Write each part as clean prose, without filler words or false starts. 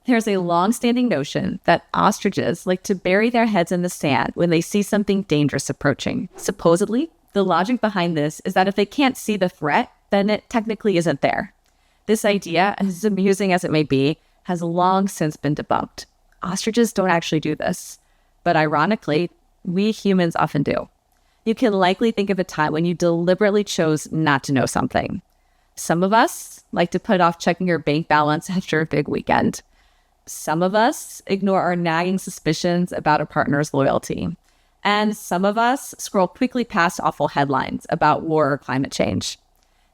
There's a long-standing notion that ostriches like to bury their heads in the sand when they see something dangerous approaching. Supposedly, the logic behind this is that if they can't see the threat, then it technically isn't there. This idea, as amusing as it may be, has long since been debunked. Ostriches don't actually do this. But ironically, we humans often do. You can likely think of a time when you deliberately chose not to know something. Some of us like to put off checking your bank balance after a big weekend. Some of us ignore our nagging suspicions about a partner's loyalty. And some of us scroll quickly past awful headlines about war or climate change.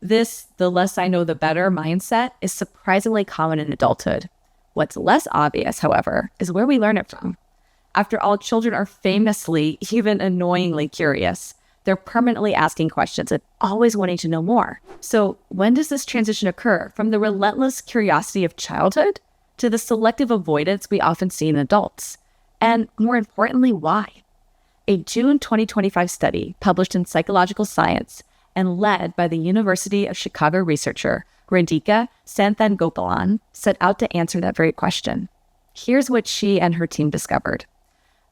This, the less I know the better mindset is surprisingly common in adulthood. What's less obvious, however, is where we learn it from. After all, children are famously, even annoyingly curious. They're permanently asking questions and always wanting to know more. So when does this transition occur from the relentless curiosity of childhood to the selective avoidance we often see in adults? And more importantly, why? A June 2025 study published in Psychological Science and led by the University of Chicago researcher Radhika Santhangopalan set out to answer that very question. Here's what she and her team discovered.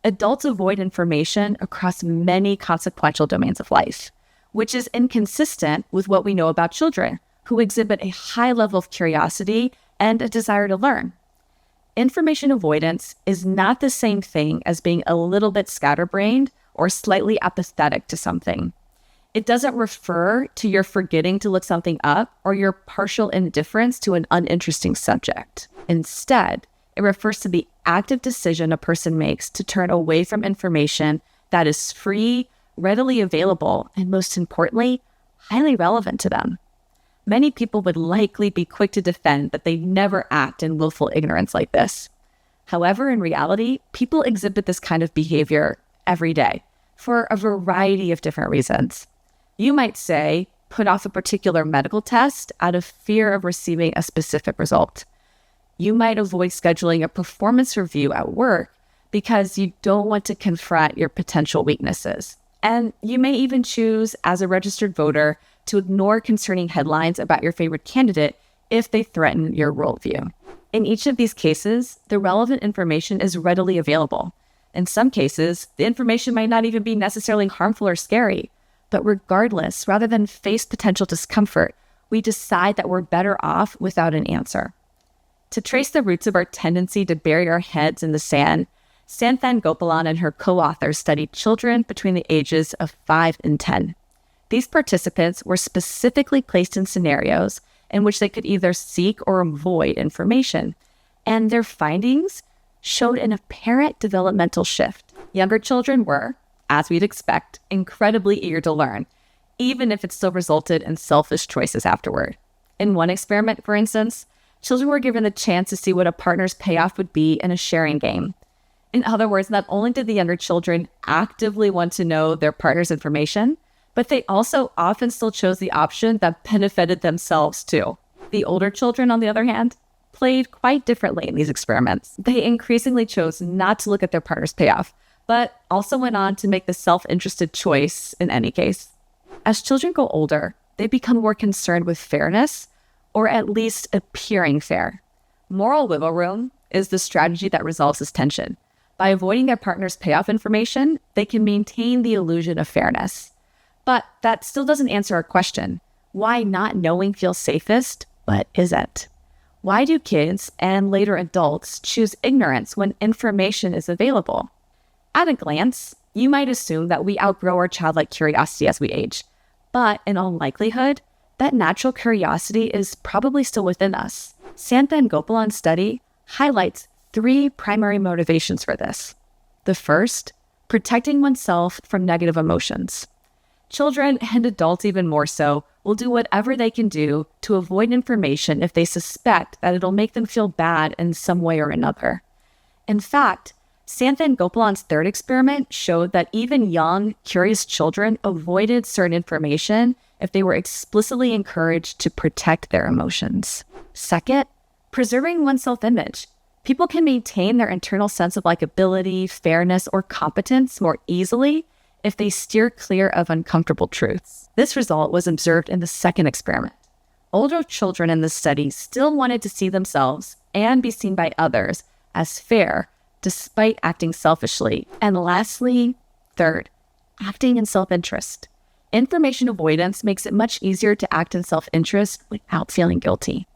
Adults avoid information across many consequential domains of life, which is inconsistent with what we know about children, who exhibit a high level of curiosity and a desire to learn. Information avoidance is not the same thing as being a little bit scatterbrained or slightly apathetic to something. It doesn't refer to your forgetting to look something up or your partial indifference to an uninteresting subject. Instead, it refers to the active decision a person makes to turn away from information that is free, readily available, and most importantly, highly relevant to them. Many people would likely be quick to defend that they never act in willful ignorance like this. However, in reality, people exhibit this kind of behavior every day for a variety of different reasons. You might say, put off a particular medical test out of fear of receiving a specific result. You might avoid scheduling a performance review at work because you don't want to confront your potential weaknesses. And you may even choose, as a registered voter, to ignore concerning headlines about your favorite candidate if they threaten your worldview. In each of these cases, the relevant information is readily available. In some cases, the information might not even be necessarily harmful or scary. But regardless, rather than face potential discomfort, we decide that we're better off without an answer. To trace the roots of our tendency to bury our heads in the sand, Santhangopalan and her co-authors studied children between the ages of 5 and 10. These participants were specifically placed in scenarios in which they could either seek or avoid information, and their findings showed an apparent developmental shift. Younger children were, as we'd expect, incredibly eager to learn, even if it still resulted in selfish choices afterward. In one experiment, for instance, children were given the chance to see what a partner's payoff would be in a sharing game. In other words, not only did the younger children actively want to know their partner's information, but they also often still chose the option that benefited themselves too. The older children, on the other hand, played quite differently in these experiments. They increasingly chose not to look at their partner's payoff, but also went on to make the self-interested choice in any case. As children grow older, they become more concerned with fairness, or at least appearing fair. Moral wiggle room is the strategy that resolves this tension. By avoiding their partner's payoff information, they can maintain the illusion of fairness. But that still doesn't answer our question. Why not knowing feels safest, but isn't? Why do kids and later adults choose ignorance when information is available? At a glance, you might assume that we outgrow our childlike curiosity as we age. But in all likelihood, that natural curiosity is probably still within us. Santhangopalan's study highlights 3 primary motivations for this. The first, protecting oneself from negative emotions. Children, and adults even more so, will do whatever they can do to avoid information if they suspect that it'll make them feel bad in some way or another. In fact, Santhangopalan's third experiment showed that even young, curious children avoided certain information if they were explicitly encouraged to protect their emotions. Second, preserving one's self-image. People can maintain their internal sense of likability, fairness, or competence more easily if they steer clear of uncomfortable truths. This result was observed in the second experiment. Older children in this study still wanted to see themselves and be seen by others as fair, despite acting selfishly. And lastly, third, acting in self-interest. Information avoidance makes it much easier to act in self-interest without feeling guilty.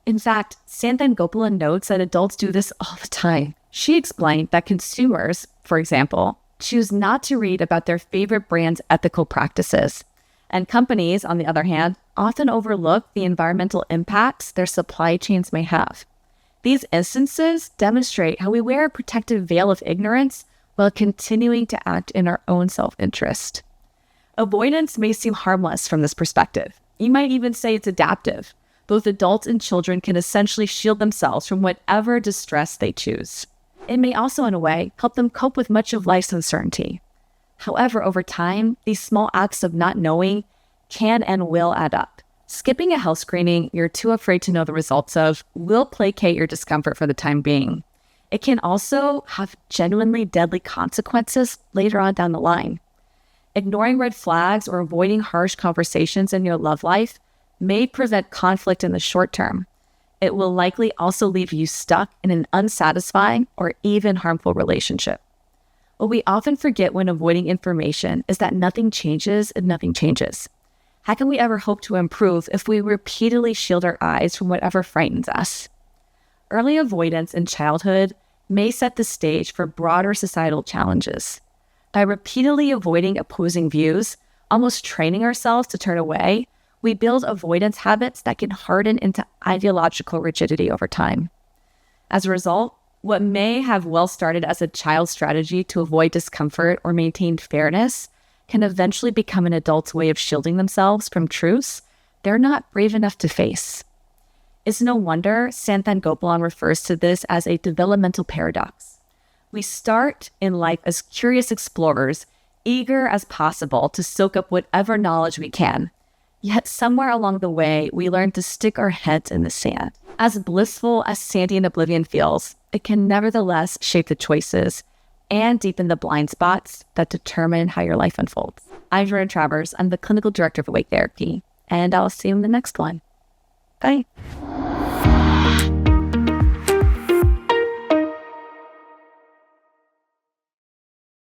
In fact, Santhan Gopalan notes that adults do this all the time. She explained that consumers, for example, choose not to read about their favorite brand's ethical practices. And companies, on the other hand, often overlook the environmental impacts their supply chains may have. These instances demonstrate how we wear a protective veil of ignorance while continuing to act in our own self-interest. Avoidance may seem harmless from this perspective. You might even say it's adaptive. Both adults and children can essentially shield themselves from whatever distress they choose. It may also, in a way, help them cope with much of life's uncertainty. However, over time, these small acts of not knowing can and will add up. Skipping a health screening you're too afraid to know the results of will placate your discomfort for the time being. It can also have genuinely deadly consequences later on down the line. Ignoring red flags or avoiding harsh conversations in your love life may prevent conflict in the short term. It will likely also leave you stuck in an unsatisfying or even harmful relationship. What we often forget when avoiding information is that nothing changes and nothing changes. How can we ever hope to improve if we repeatedly shield our eyes from whatever frightens us? Early avoidance in childhood may set the stage for broader societal challenges. By repeatedly avoiding opposing views, almost training ourselves to turn away, we build avoidance habits that can harden into ideological rigidity over time. As a result, what may have well started as a child's strategy to avoid discomfort or maintain fairness can eventually become an adult's way of shielding themselves from truths they're not brave enough to face. It's no wonder Santhan Gopalan refers to this as a developmental paradox. We start in life as curious explorers, eager as possible to soak up whatever knowledge we can. Yet somewhere along the way, we learn to stick our heads in the sand. As blissful as sandy in oblivion feels, it can nevertheless shape the choices and deepen the blind spots that determine how your life unfolds. I'm Jordan Travers. I'm the Clinical Director of Awake Therapy, and I'll see you in the next one. Bye.